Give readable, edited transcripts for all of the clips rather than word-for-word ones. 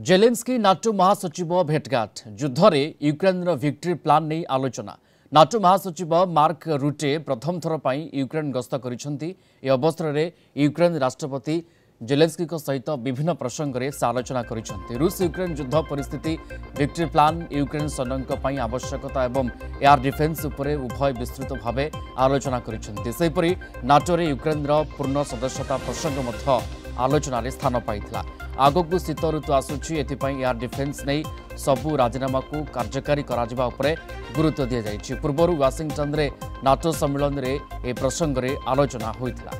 Zelensky NATO महासचिव भेटघाट युद्ध में यूक्रेन विक्ट्री प्लान नहीं आलोचना। नाटो महासचिव मार्क रुटे प्रथम थर पर यूक्रेन गस्त कर अवसर में यूक्रेन राष्ट्रपति जेलेन्स्की सहित विभिन्न प्रसंग में से आलोचना कर रूस यूक्रेन युद्ध परिस्थिति विक्ट्री प्लान यूक्रेन सैन्यों आवश्यकता और एयर डिफेन्स उभय विस्तृत भाव आलोचना कर नाटो रे यूक्रेन पूर्ण सदस्यता प्रसंग आलोचन स्थान पाइला। आगक शीत ऋतु आसूची एयर डिफेन्स नहीं सबू राजीनामा को कार्यकारी करा गुरुत्व दि जाइए। पूर्व वाशिंगटन रे नाटो सम्मेलन में ए प्रसंग में आलोचना होइतिला।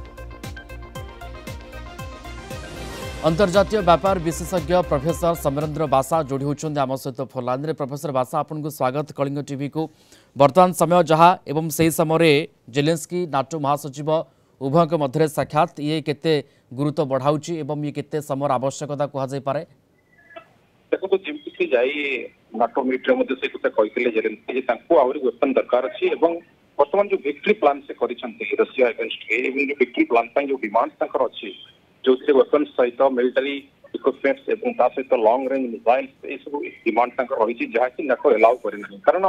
अंतर्जातीय व्यापार विशेषज्ञ प्रोफेसर समरेंद्र बासा जोड़ी होती आम सहित फोन लाइन में। प्रोफेसर बासा आपको स्वागत कलिंग टीवी को। वर्तमान समय जहाँ एवं से समय जेलेन्स्की नाटो महासचिव उभय मध्य साक्षात ये केते गुरुत्व बढ़ाऊँगी एवं ये केते समय आवश्यकता कहुपे। देखो जमी जाए नाटो मीट्रे से कहते जेलेन्स्की वेपन दरकार अच्छी बर्तमान जो विक्ट्री प्लान से रशिया एगेंस्ट जो विक्ट्री प्लान जो डिमांड अच्छी जो वेपन सहित मिलिटारी इक्विपमेंट्स सहित लॉन्ग रेंज मिसाइल ये सब डिमांड रही जहाँकि नाटो एलाउ करना कारण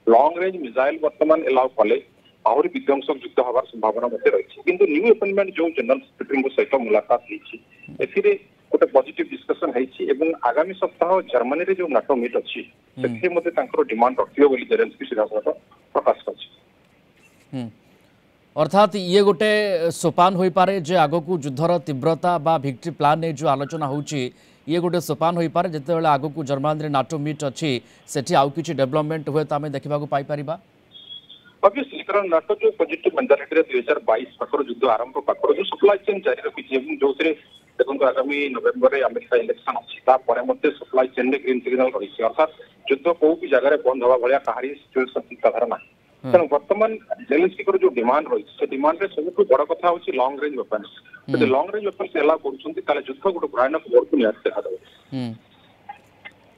लॉन्ग रेंज मिसाइल बर्तमान एलाउ कले आहरी विध्वंसक युद्ध हबार संभावना रही किंतु न्यू अपॉइंटमेंट जो जनरल सेक्रेटरी सहित मुलाकात होती गोटे पॉजिटिव डिस्कशन है आगामी सप्ताह जर्मनी रे जो नाटो मीट अच्छी से डिमांड रखियो बोली जेलेन्स्की सीधासख प्रकाश कर। अर्थात ये गोटे सोपान हो पारे जे आगक युद्धर तीव्रता बा विक्ट्री प्लान ने जो आलोचना होची ये गोटे सोपान हो पारे जिते बेले आगक जर्मनी रे नाटो मीट अच्छी सेठी आउ किछि डेवलपमेंट हुए तो आमे देखिबा को पाई परिबा। ऑब्वियसली कारण नाटो जो पॉजिटिव मेंटालिटी रे 2022 पाखर युद्ध आरंभ पाखर जो सप्लाई चेन जारी रखी जो देखो आगामी नवेम्बर में अमेरिका इलेक्शन अच्छी सप्लाई चेन ग्रीन सिग्नल रही अर्थात युद्ध कौ भी जगह बंद हवा भाया कहारी सिचुएसन चिंताधारा ना तेणु बर्तमान जेलेन्स्की जो डिमांड रही है डिमांड सब बड़ कथा हूँ लॉन्ग रेंज वेपन्स जब लॉन्ग रेंज वेपन्स एलाउ कर युद्ध गोटे भयानक मोड़ को निहाती देखा।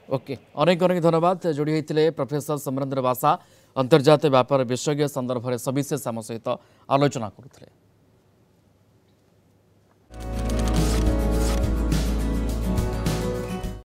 ओके अनेक अनेक धन्यवाद। जोड़ी होते प्रोफेसर समरेंद्र बासा अंतर्जातीय व्यापार विशेषज्ञ संदर्भ में सविशेष आम सहित आलोचना करुले।